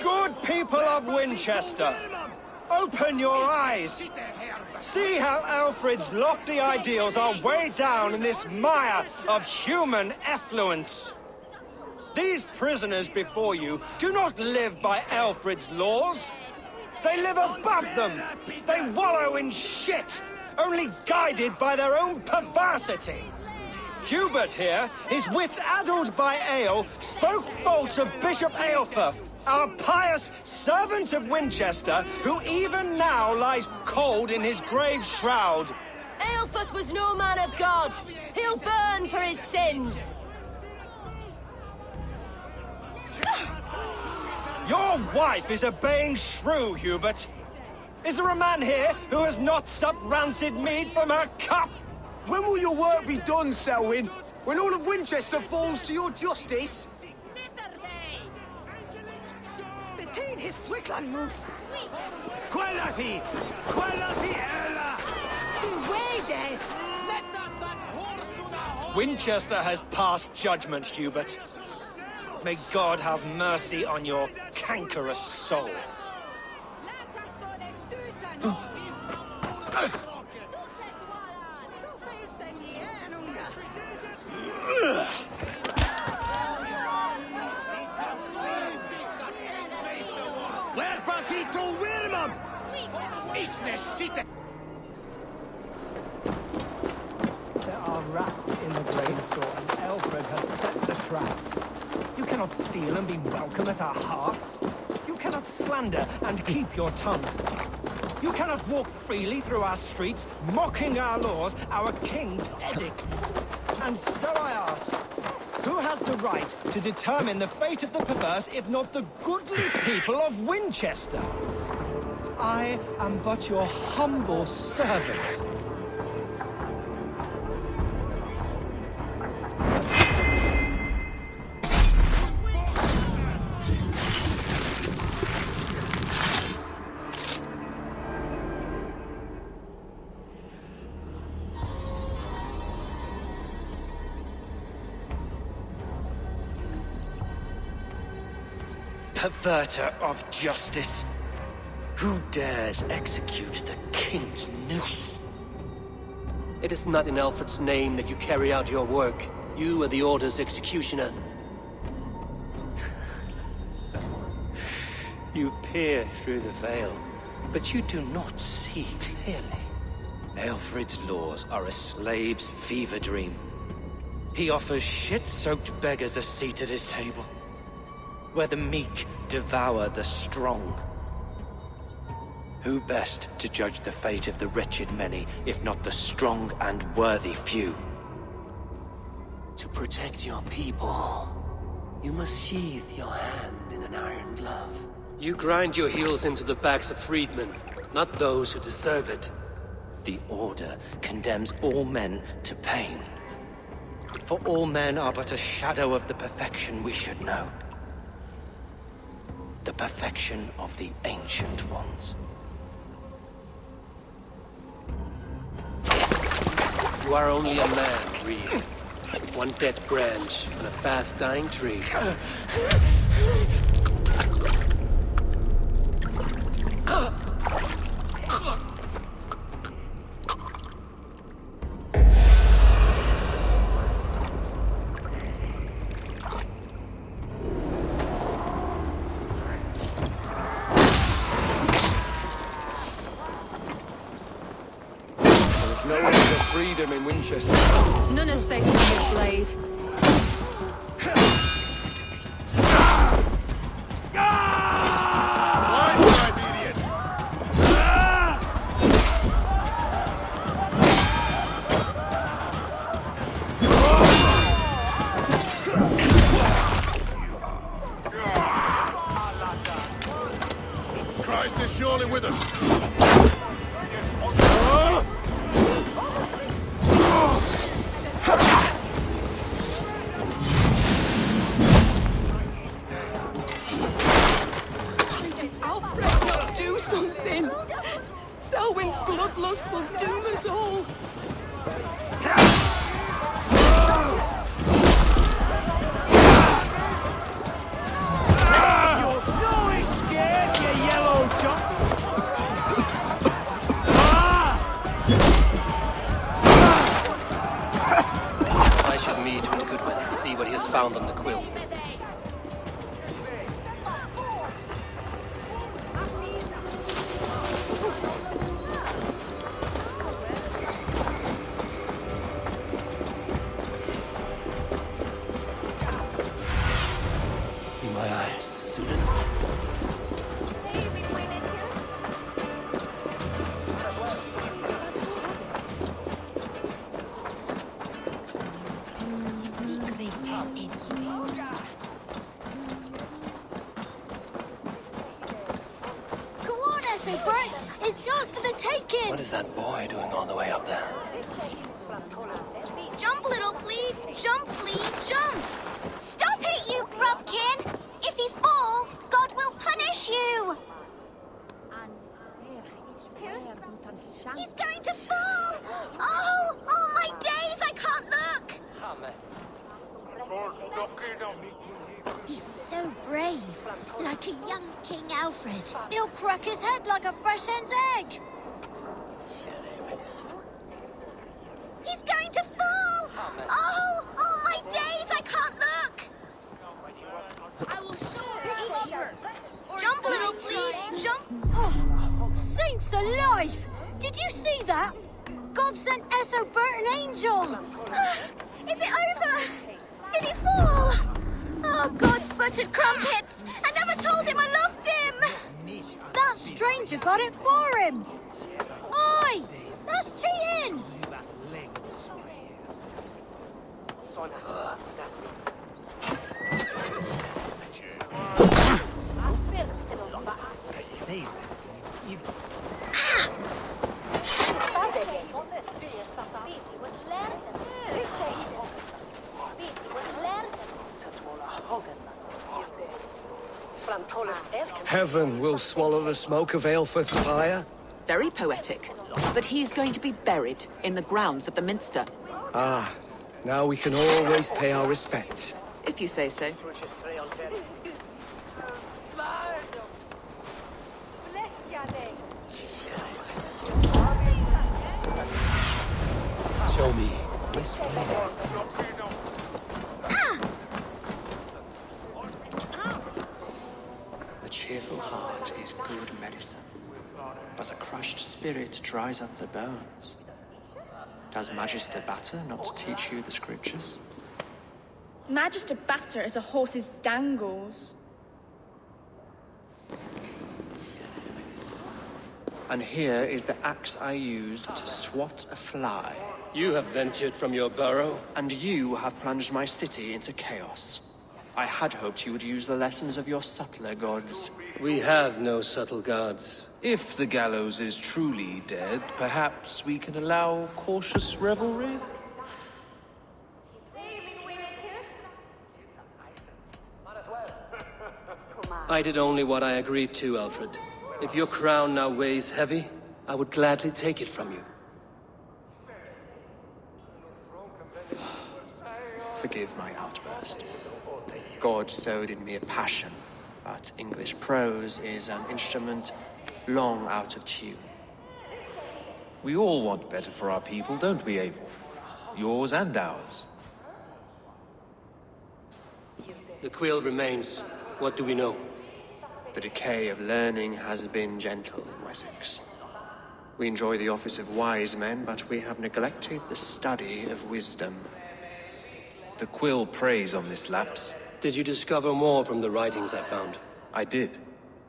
Good people of Winchester, open your eyes. See how Alfred's lofty ideals are weighed down in this mire of human effluence. These prisoners before you do not live by Alfred's laws. They live above them. They wallow in shit, only guided by their own perversity. Hubert here, his wits addled by ale, spoke false of Bishop Aelfirth, our pious servant of Winchester, who even now lies cold in his grave shroud. Aelfirth was no man of God. He'll burn for his sins. Your wife is a baying shrew, Hubert. Is there a man here who has not supped rancid mead from her cup? When will your work be done, Selwyn? When all of Winchester falls to your justice? Between his Swickland move. Quellati! Quellati ella! Winchester has passed judgment, Hubert. May God have mercy on your cankerous soul. Where partito Wilmam? Business city! There are rats in the grain store, and Alfred has set the traps. You cannot steal and be welcome at our hearths. You cannot slander and keep your tongue. You cannot walk freely through our streets, mocking our laws, our king's edicts. And so I ask, who has the right to determine the fate of the perverse, if not the goodly people of Winchester? I am but your humble servant. Perverter of justice. Who dares execute the king's noose? It is not in Alfred's name that you carry out your work. You are the Order's executioner. You peer through the veil, but you do not see clearly. Alfred's laws are a slave's fever dream. He offers shit-soaked beggars a seat at his table, where the meek devour the strong. Who best to judge the fate of the wretched many, if not the strong and worthy few? To protect your people, you must sheathe your hand in an iron glove. You grind your heels into the backs of freedmen, not those who deserve it. The Order condemns all men to pain. For all men are but a shadow of the perfection we should know. The perfection of the Ancient Ones. You are only a man, Reed. One dead branch on a fast-dying tree. No one for freedom in Winchester. None are safe from this blade. found on the quill. In my eyes, Sudan. It's yours for the taking! What is that boy doing all the way up there? Jump, little flea! Jump, flea, jump! Stop it, you grubkin! If he falls, God will punish you! He's going to fall! Oh, my days, I can't look! He's so brave, like a young King Alfred. He'll crack his head like a fresh hen's egg. He's going to fall! Oh, my days, I can't look! I will show you. Jump, little flea, jump! Oh, saints alive! Did you see that? God sent Esobert an angel! Is it over? Did he fall? Oh, God's buttered crumpets! I never told him I loved him! That stranger got it for him! Oi! That's cheating! Heaven will swallow the smoke of Aelfred's pyre? Very poetic. But he's going to be buried in the grounds of the Minster. Ah, now we can always pay our respects. If you say so. Show me. A cheerful heart is good medicine, but a crushed spirit dries up the bones. Does Magister Batter not teach you the scriptures? Magister Batter is a horse's dangles. And here is the axe I used to swat a fly. You have ventured from your burrow. And you have plunged my city into chaos. I had hoped you would use the lessons of your subtler gods. We have no subtle gods. If the gallows is truly dead, perhaps we can allow cautious revelry? I did only what I agreed to, Alfred. If your crown now weighs heavy, I would gladly take it from you. Forgive my outburst. God sowed in me a passion, but English prose is an instrument long out of tune. We all want better for our people, don't we, Eivor? Yours and ours. The quill remains. What do we know? The decay of learning has been gentle in Wessex. We enjoy the office of wise men, but we have neglected the study of wisdom. The quill preys on this lapse. Did you discover more from the writings I found? I did.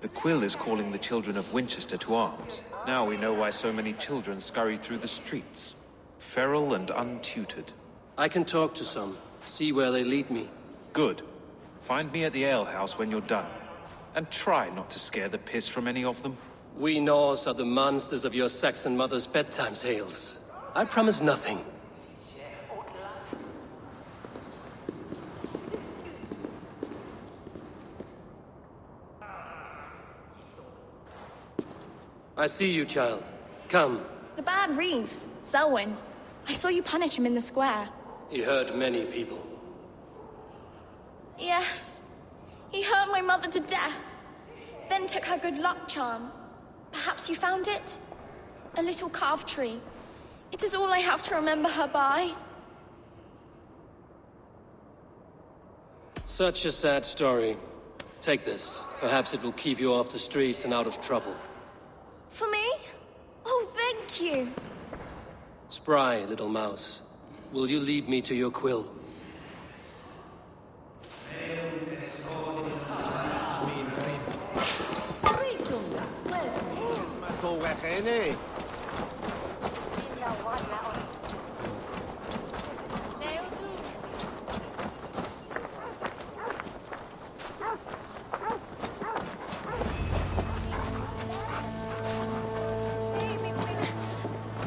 The quill is calling the children of Winchester to arms. Now we know why so many children scurry through the streets. Feral and untutored. I can talk to some, see where they lead me. Good. Find me at the alehouse when you're done. And try not to scare the piss from any of them. We Norse are the monsters of your Saxon mother's bedtime tales. I promise nothing. I see you, child. Come. The bad Reeve, Selwyn. I saw you punish him in the square. He hurt many people. Yes. He hurt my mother to death. Then took her good luck charm. Perhaps you found it? A little carved tree. It is all I have to remember her by. Such a sad story. Take this. Perhaps it will keep you off the streets and out of trouble. For me? Oh, thank you. Spry, little mouse. Will you lead me to your quill?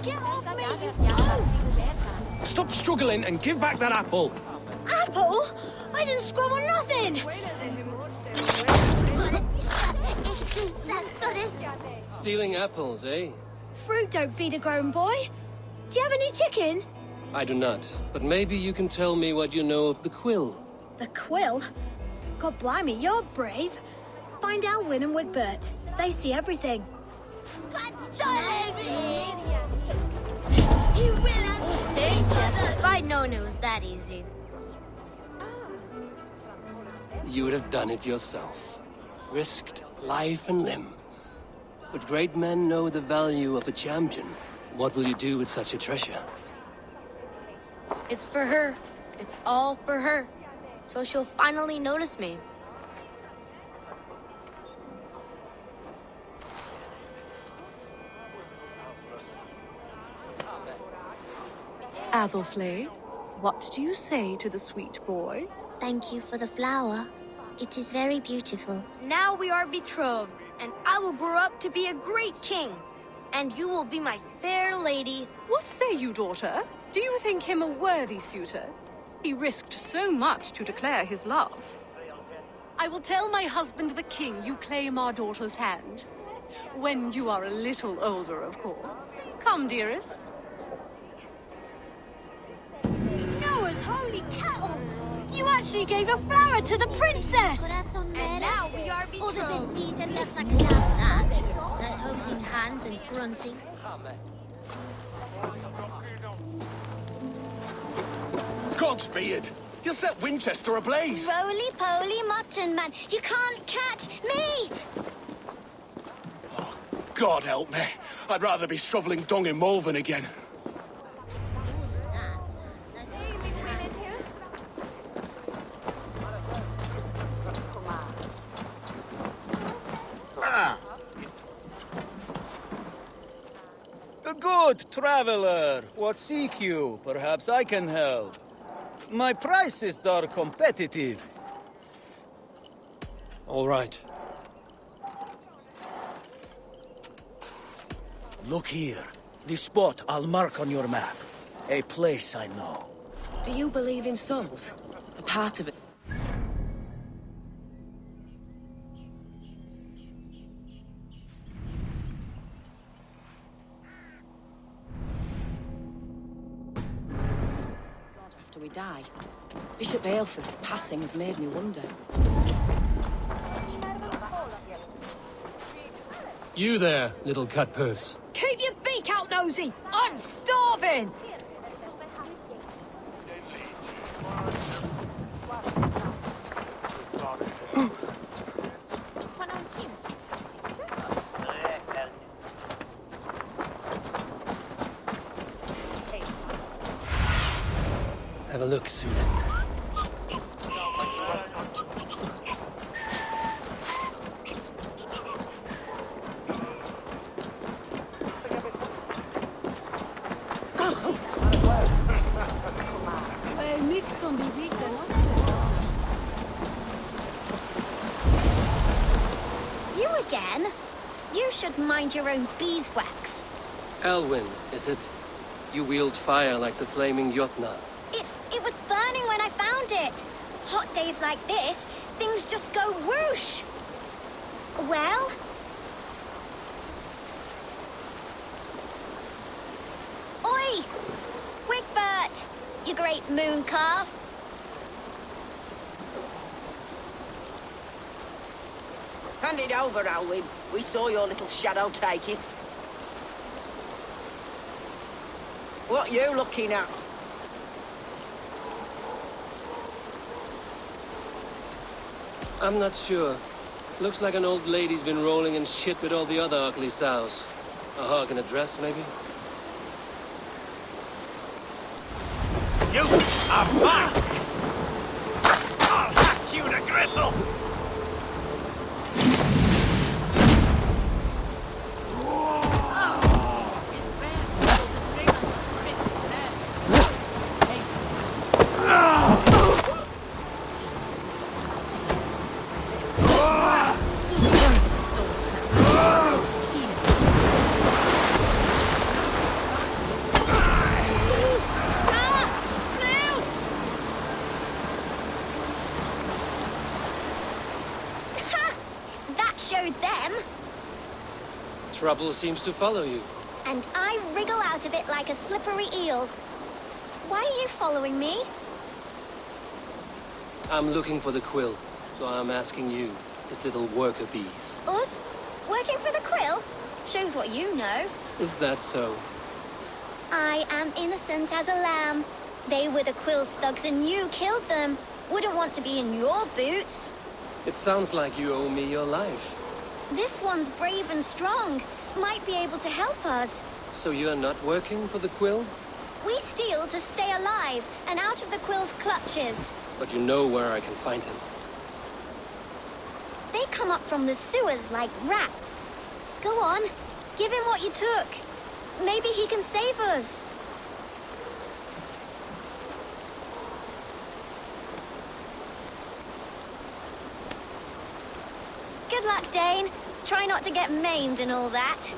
Get off me! Stop struggling and give back that apple! Apple? I didn't scrub on nothing! Stealing apples, eh? Fruit don't feed a grown boy. Do you have any chicken? I do not, but maybe you can tell me what you know of the quill. The quill? God blimey, you're brave. Find Elwyn and Wigbert. They see everything. Oh, say, Jess, if I'd known it was that easy. You would have done it yourself. Risked life and limb. But great men know the value of a champion. What will you do with such a treasure? It's for her. It's all for her. So she'll finally notice me. Athelflaed, what do you say to the sweet boy? Thank you for the flower. It is very beautiful. Now we are betrothed, and I will grow up to be a great king. And you will be my fair lady. What say you, daughter? Do you think him a worthy suitor? He risked so much to declare his love. I will tell my husband the king you claim our daughter's hand. When you are a little older, of course. Come, dearest. Noah's holy cattle! You actually gave a flower to the princess! And now we are betrothed. It's like That. There's holding hands and grunting. Godspeed! You'll set Winchester ablaze! Roly-poly mutton man, you can't catch me! God help me. I'd rather be shoveling dung in Malvern again. Good traveler, what seek you? Perhaps I can help. My prices are competitive. All right. Look here. This spot I'll mark on your map. A place I know. Do you believe in souls? A part of it. After we die. Bishop Aelfir's passing has made me wonder. You there, little cutpurse. Keep your beak out, Nosy! I'm starving! Have a look, Susan. You again? You should mind your own beeswax. Elwyn, is it? You wield fire like the flaming Jotnar. It was burning when I found it. Hot days like this, things just go whoosh. Well? Oi! Wigbert! You great moon calf. Hand it over, Alwyn. We saw your little shadow take it. What you looking at? I'm not sure. Looks like an old lady's been rolling in shit with all the other ugly sows. A hog and a dress, maybe? You are mine! I'll hack you to gristle! Trouble seems to follow you. And I wriggle out of it like a slippery eel. Why are you following me? I'm looking for the quill, so I'm asking you, his little worker bees. Us? Working for the quill? Shows what you know. Is that so? I am innocent as a lamb. They were the quill thugs and you killed them. Wouldn't want to be in your boots. It sounds like you owe me your life. This one's brave and strong. Might be able to help us. So you're not working for the quill? We steal to stay alive and out of the quill's clutches. But you know where I can find him. They come up from the sewers like rats. Go on, give him what you took. Maybe he can save us. Good luck, Dane. Try not to get maimed and all that.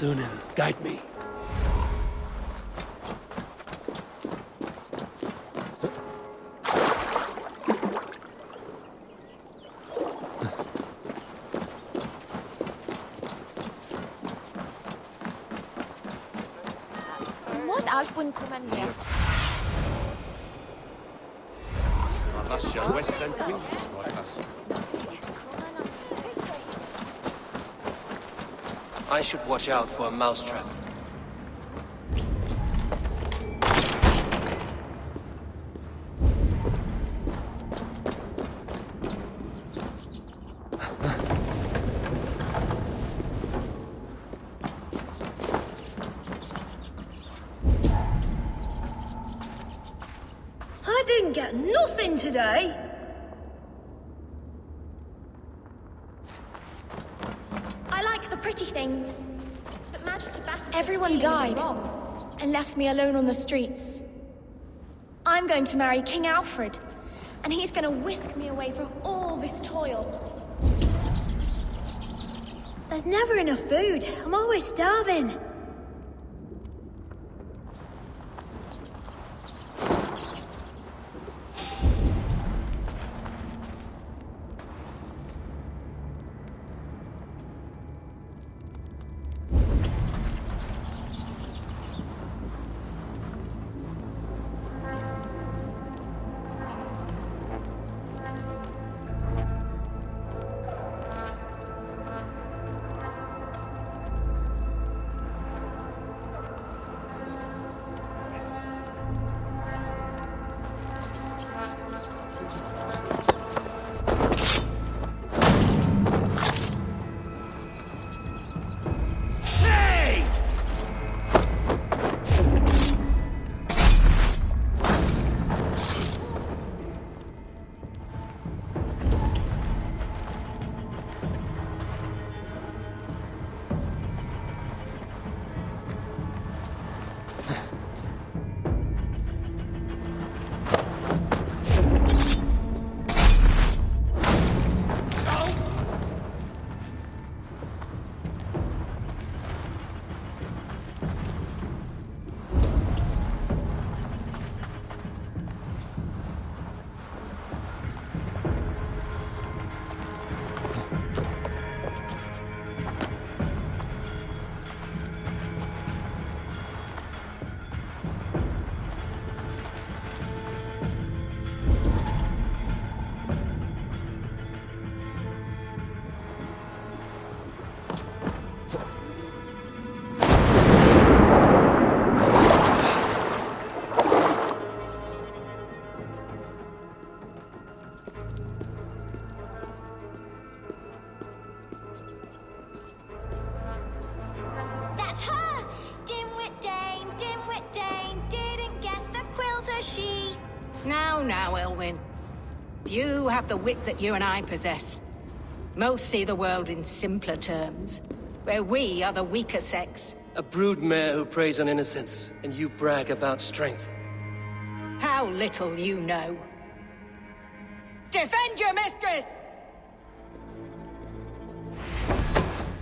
Thunin, guide me. Mod Alfwyn Commander. That's your West St. Queen's podcast. I should watch out for a mousetrap. I didn't get nothing today. I like the pretty things. But Magister Batter's everyone died and left me alone on the streets. I'm going to marry King Alfred, and he's going to whisk me away from all this toil. There's never enough food. I'm always starving. now, Elwyn. Few have the wit that you and I possess. Most see the world in simpler terms, where we are the weaker sex. A broodmare who preys on innocence, and you brag about strength. How little you know. Defend your mistress!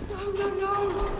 No, no, no!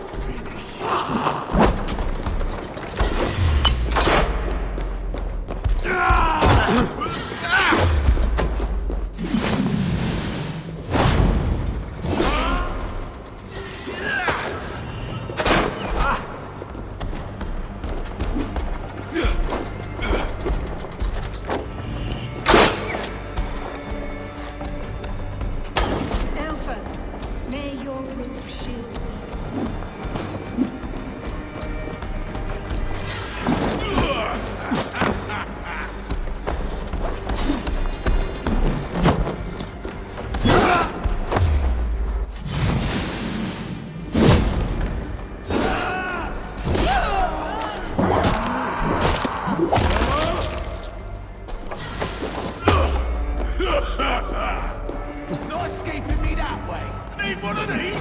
Not escaping me that way. Need one of these.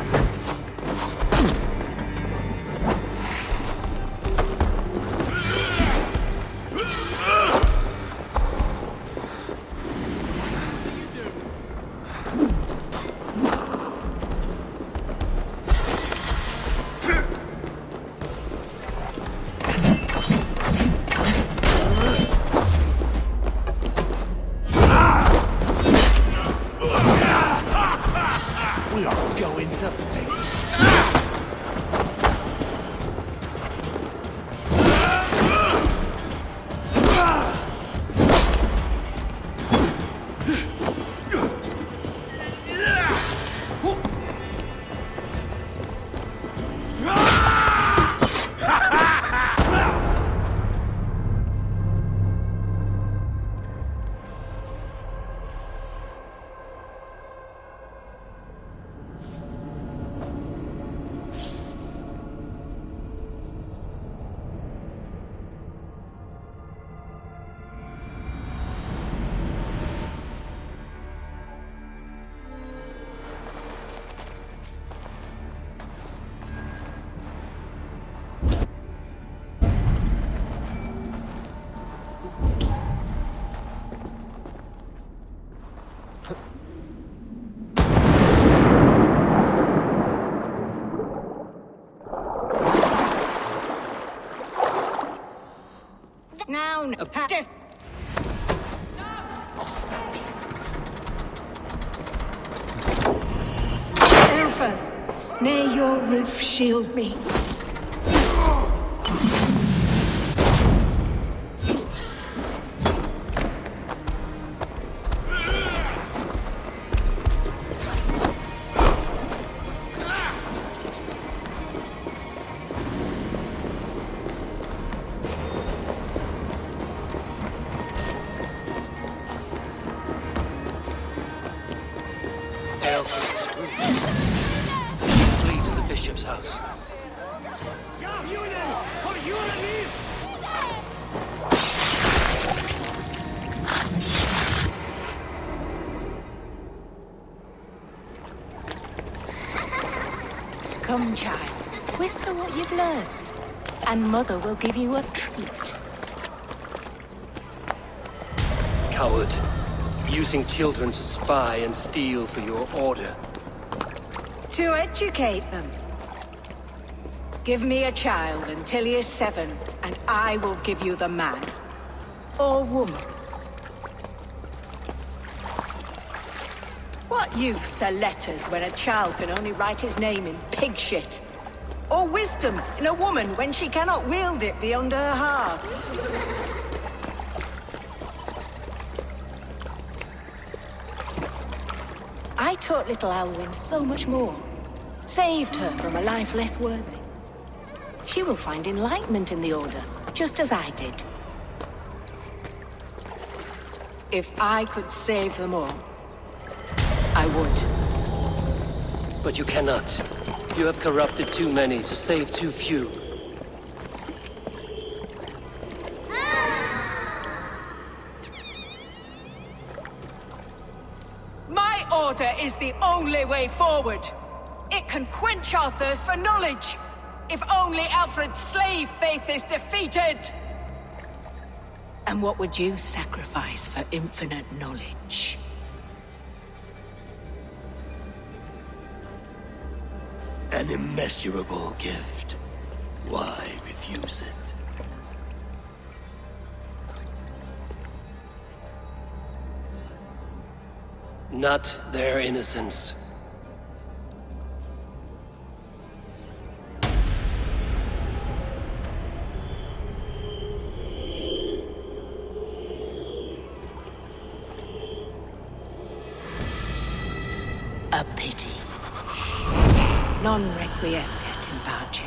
We are going to think. Now, Elfeth, may your roof shield me. Flee to the bishop's house. Come, child. Whisper what you've learned, and Mother will give you a treat. Coward. Using children to spy and steal for your order. To educate them. Give me a child until he is 7, and I will give you the man. Or woman. What use are letters when a child can only write his name in pig shit? Or wisdom in a woman when she cannot wield it beyond her heart? I taught little Alwyn so much more. Saved her from a life less worthy. She will find enlightenment in the Order, just as I did. If I could save them all, I would. But you cannot. You have corrupted too many to save too few. order is the only way forward. It can quench our thirst for knowledge. If only Alfred's slave faith is defeated! And what would you sacrifice for infinite knowledge? An immeasurable gift. Why refuse it? Not their innocence. A pity. Non requiescat in pace.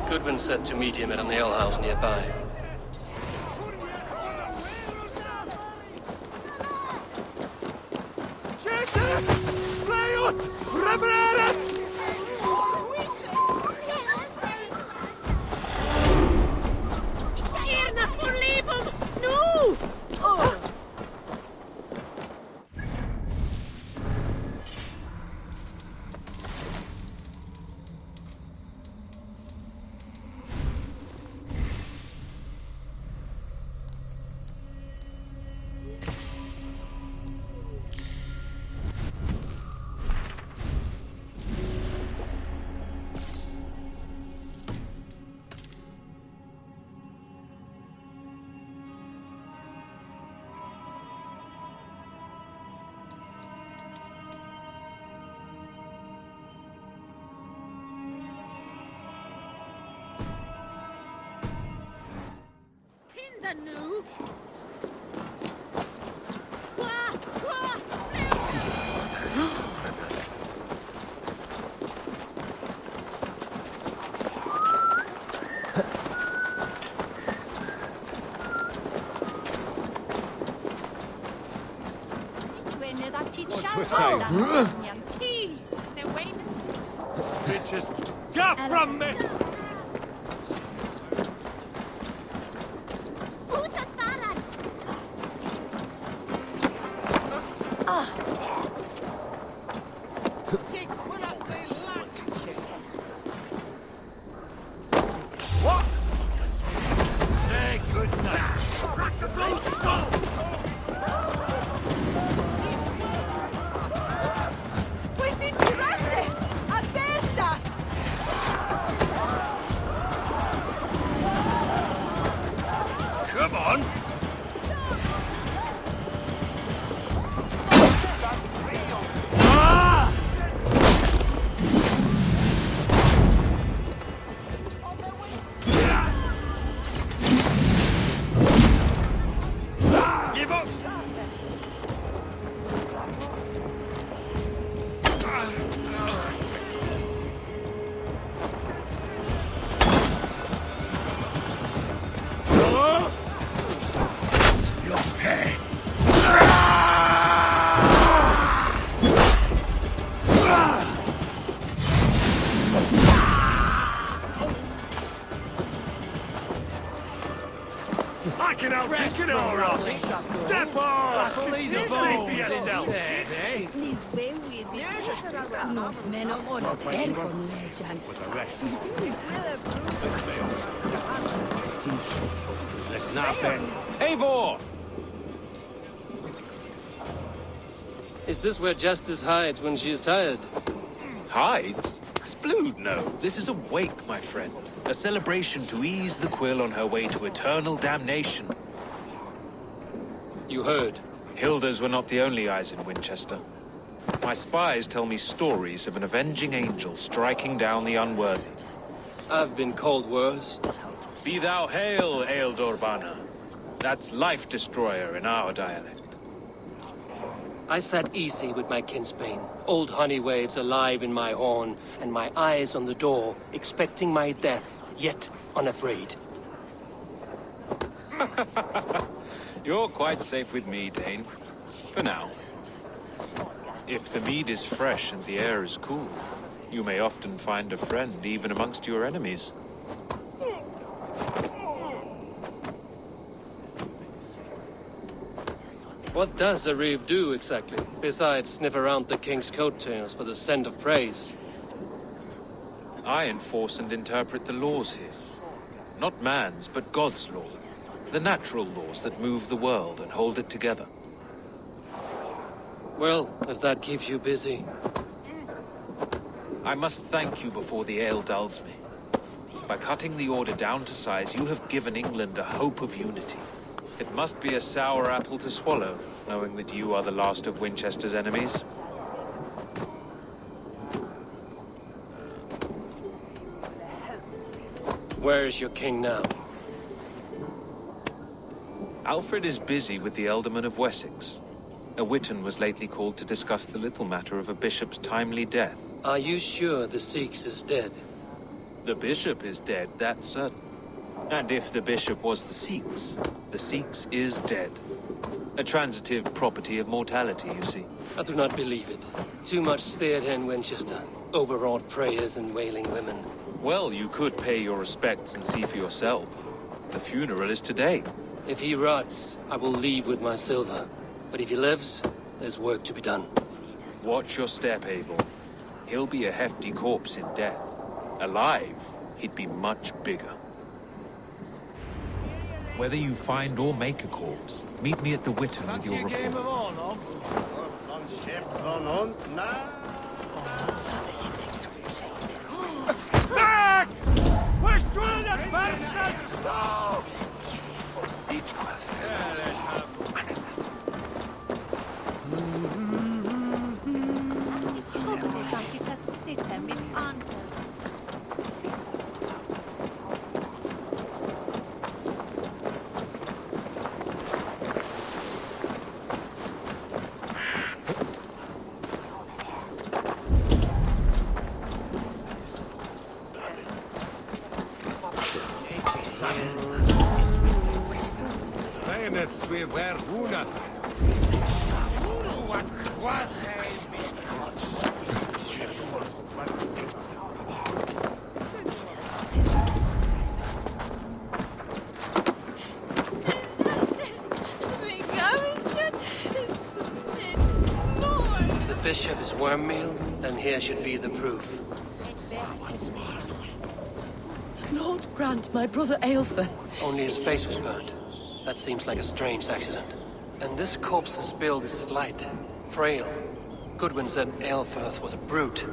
Goodwin said to meet him at an alehouse nearby. Bitches, get from me! What? Say goodnight. Crack the blow skull! Come on! Ah! Give up! I can outrest it all, Robbie! Step on! You see for yourself! Let's not bet. Eivor! Is this where Justice hides when she is tired? Hides? Splood, no. This is a wake, my friend. A celebration to ease the Quill on her way to eternal damnation. You heard. Hilda's were not the only eyes in Winchester. My spies tell me stories of an avenging angel striking down the unworthy. I've been called worse. Be thou hail, Ealdor Bana. That's Life Destroyer in our dialect. I sat easy with my kinsbane, old honey waves alive in my horn, and my eyes on the door, expecting my death, yet unafraid. You're quite safe with me, Dane. For now. If the mead is fresh and the air is cool, you may often find a friend even amongst your enemies. What does a reeve do exactly, besides sniff around the king's coattails for the scent of praise? I enforce and interpret the laws here. Not man's, but God's law. The natural laws that move the world and hold it together. Well, if that keeps you busy. I must thank you before the ale dulls me. By cutting the order down to size, you have given England a hope of unity. It must be a sour apple to swallow, knowing that you are the last of Winchester's enemies. Where is your king now? Alfred is busy with the Ealdorman of Wessex. A witan was lately called to discuss the little matter of a bishop's timely death. Are you sure the Sikhs is dead? The bishop is dead, that's certain. And if the bishop was the Sikhs is dead. A transitive property of mortality, you see. I do not believe it. Too much theatre in Winchester. Overwrought prayers and wailing women. Well, you could pay your respects and see for yourself. The funeral is today. If he rots, I will leave with my silver. But if he lives, there's work to be done. Watch your step, Eivor. He'll be a hefty corpse in death. Alive, he'd be much bigger. Whether you find or make a corpse, meet me at the Witan with your report. Max! We're trying to bastard! No! Bayonets we wear Runa. If the bishop is worm meal, then here should be the proof. Lord grant my brother Aelfir. Only his face was burned. That seems like a strange accident. And this corpse's build is slight, frail. Goodwin said Aelfirth was a brute.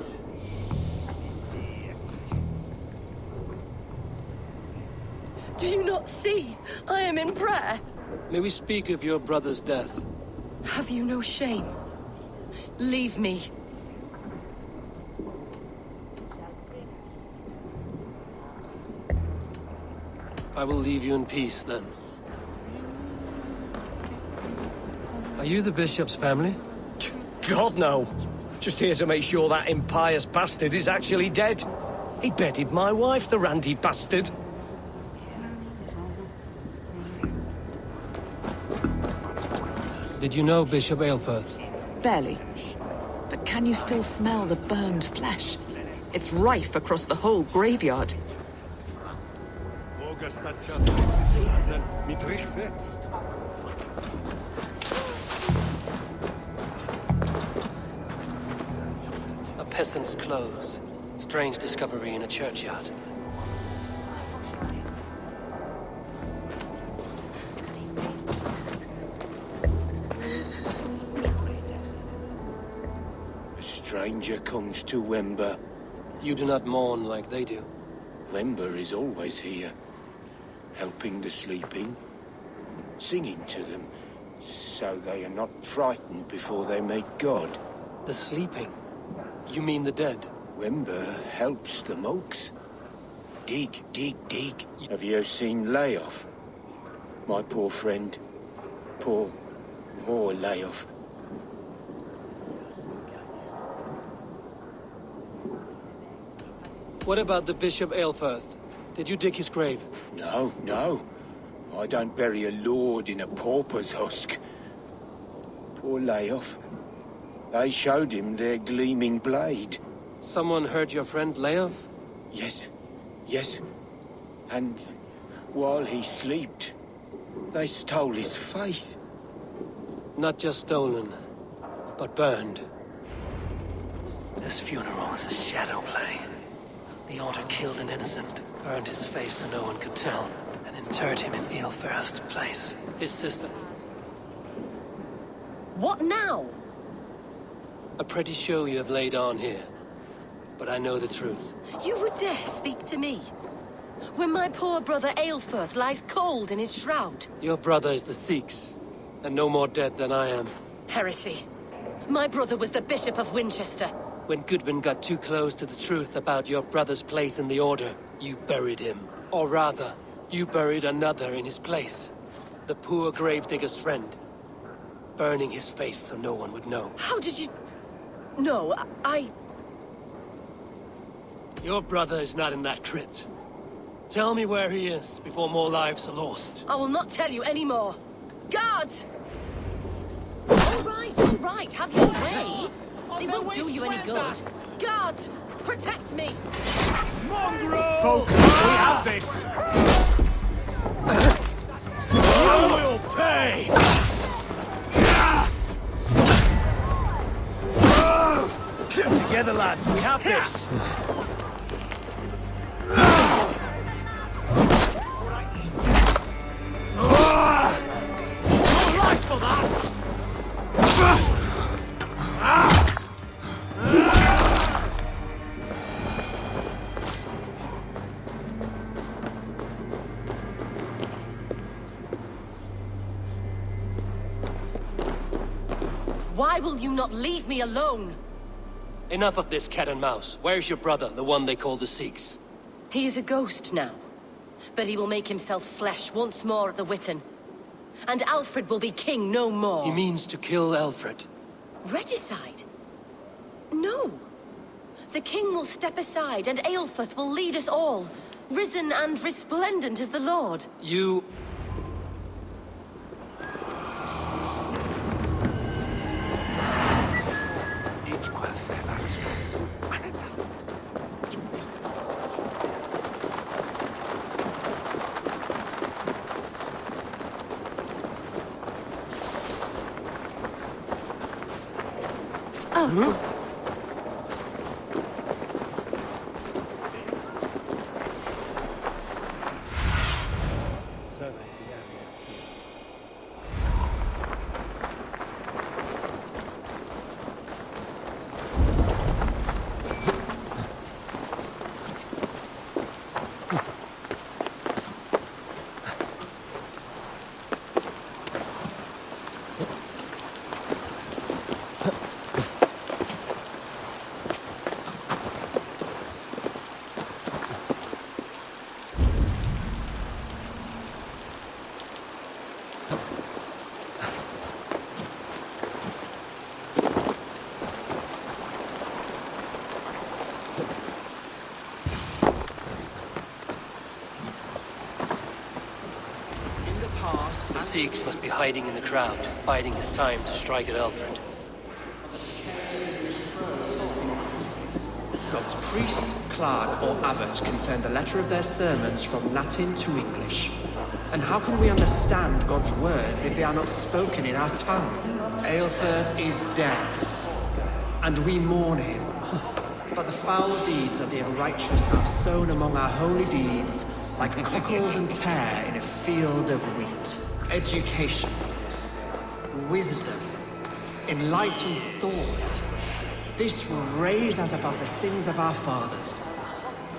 Do you not see? I am in prayer. May we speak of your brother's death? Have you no shame? Leave me. I will leave you in peace, then. Are you the bishop's family? God, no. Just here to make sure that impious bastard is actually dead. He bedded my wife, the randy bastard. Did you know Bishop Aelfirth? Barely. But can you still smell the burned flesh? It's rife across the whole graveyard. A peasant's clothes. Strange discovery in a churchyard. A stranger comes to Wember. You do not mourn like they do. Wember is always here, helping the sleeping, singing to them, so they are not frightened before they meet God. The sleeping? You mean the dead? Wember helps the monks. Dig, dig, dig. Have you seen Layoff? My poor friend. Poor Layoff. What about the Bishop Aelfirth? Did you dig his grave? No, no. I don't bury a lord in a pauper's husk. Poor Leof. They showed him their gleaming blade. Someone hurt your friend Leof? Yes, yes. And while he slept, they stole his face. Not just stolen, but burned. This funeral is a shadow play. The Order killed an innocent, burned his face so no one could tell, and interred him in Aelfirth's place. His sister. What now? A pretty show you have laid on here. But I know the truth. You would dare speak to me? When my poor brother Aelfirth lies cold in his shroud. Your brother is the Sikhs, and no more dead than I am. Heresy. My brother was the Bishop of Winchester. When Goodwin got too close to the truth about your brother's place in the Order, you buried him. Or rather, you buried another in his place. The poor gravedigger's friend. Burning his face so no one would know. How did you... No, Your brother is not in that crypt. Tell me where he is before more lives are lost. I will not tell you anymore. Guards! All right, have your way. They won't do you any good. Guards, protect me! Mongrel! Folks, we have this! You will pay! Get together, lads, we have this! Life for that! Why will you not leave me alone? Enough of this cat and mouse. Where's your brother, the one they call the Sikhs? He is a ghost now. But he will make himself flesh once more at the Witten. And Alfred will be king no more. He means to kill Alfred. Regicide? No. The king will step aside and Aelfirth will lead us all. Risen and resplendent as the Lord. You... The Sikhs must be hiding in the crowd, biding his time to strike at Alfred. Not priest, clerk, or abbot can turn the letter of their sermons from Latin to English. And how can we understand God's words if they are not spoken in our tongue? Aelfirth is dead, and we mourn him. But the foul deeds of the unrighteous are sown among our holy deeds, like cockles and tare in a field of wheat. Education, wisdom, enlightened thought. This will raise us above the sins of our fathers.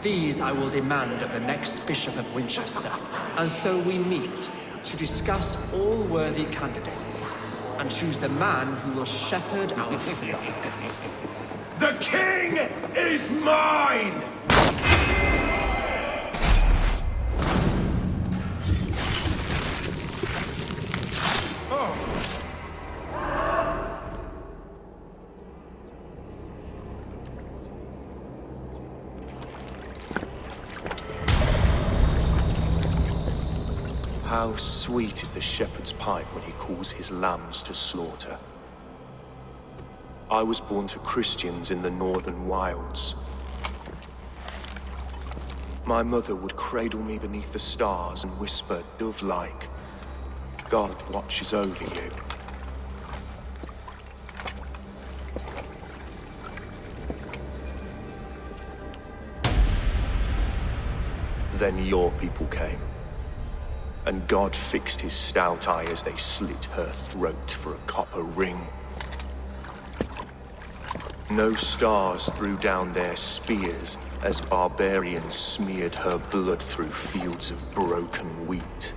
These I will demand of the next Bishop of Winchester. And so we meet to discuss all worthy candidates and choose the man who will shepherd our flock. The king is mine! How sweet is the shepherd's pipe when he calls his lambs to slaughter. I was born to Christians in the northern wilds. My mother would cradle me beneath the stars and whisper, dove-like, God watches over you. Then your people came, and God fixed his stout eye as they slit her throat for a copper ring. No stars threw down their spears as barbarians smeared her blood through fields of broken wheat.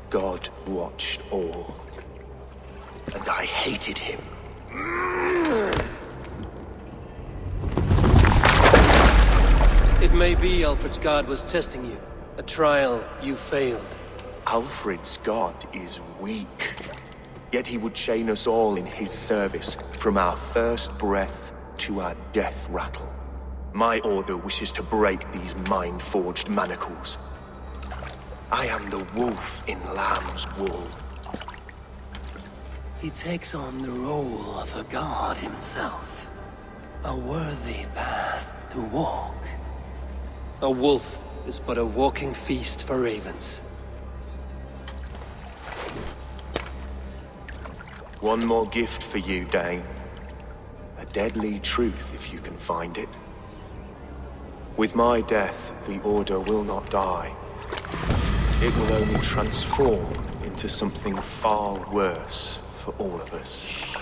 God watched all, and I hated him. It may be Alfred's god was testing you. A trial you failed. Alfred's god is weak. Yet he would chain us all in his service, from our first breath to our death rattle. My order wishes to break these mind-forged manacles. I am the wolf in lamb's wool. He takes on the role of a god himself. A worthy path to walk. A wolf is but a walking feast for ravens. One more gift for you, Dane. A deadly truth, if you can find it. With my death, the Order will not die. It will only transform into something far worse for all of us.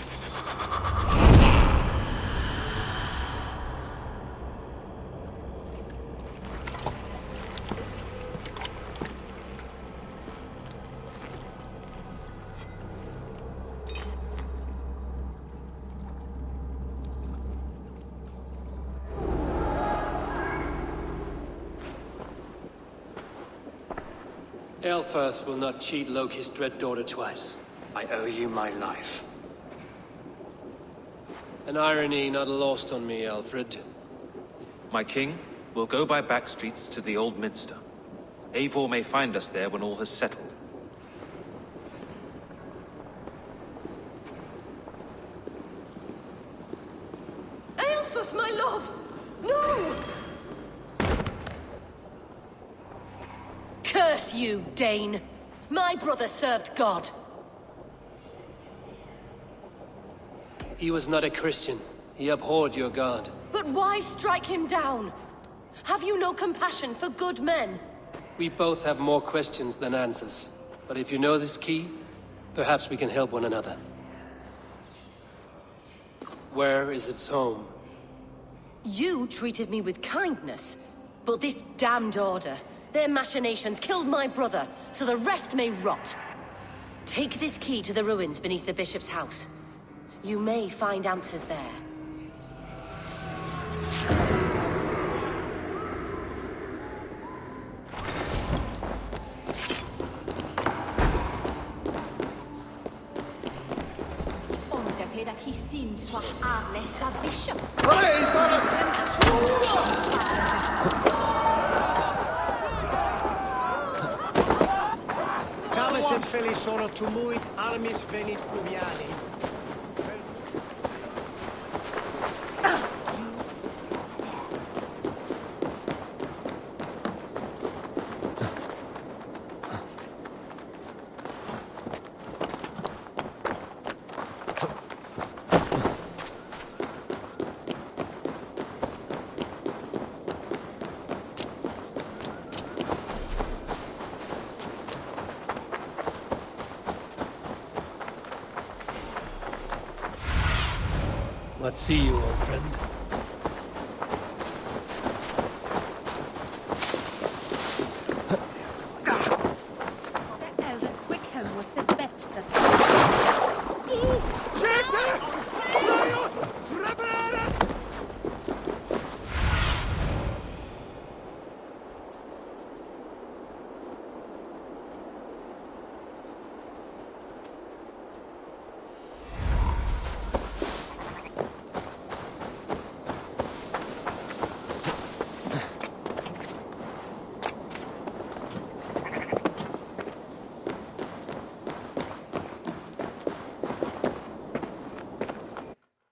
Aelfirth will not cheat Loki's dread daughter twice. I owe you my life. An irony not lost on me, Alfred. My king, we'll go by back streets to the Old Minster. Eivor may find us there when all has settled. Aelfirth, my love! No! Curse you, Dane! My brother served God. He was not a Christian. He abhorred your god. But why strike him down? Have you no compassion for good men? We both have more questions than answers. But if you know this key, perhaps we can help one another. Where is its home? You treated me with kindness, but this damned Order, their machinations killed my brother, so the rest may rot. Take this key to the ruins beneath the bishop's house. You may find answers there. Bishop. Talis et Feli sono tumuit armis venit pluviali. Let's see you, old friend.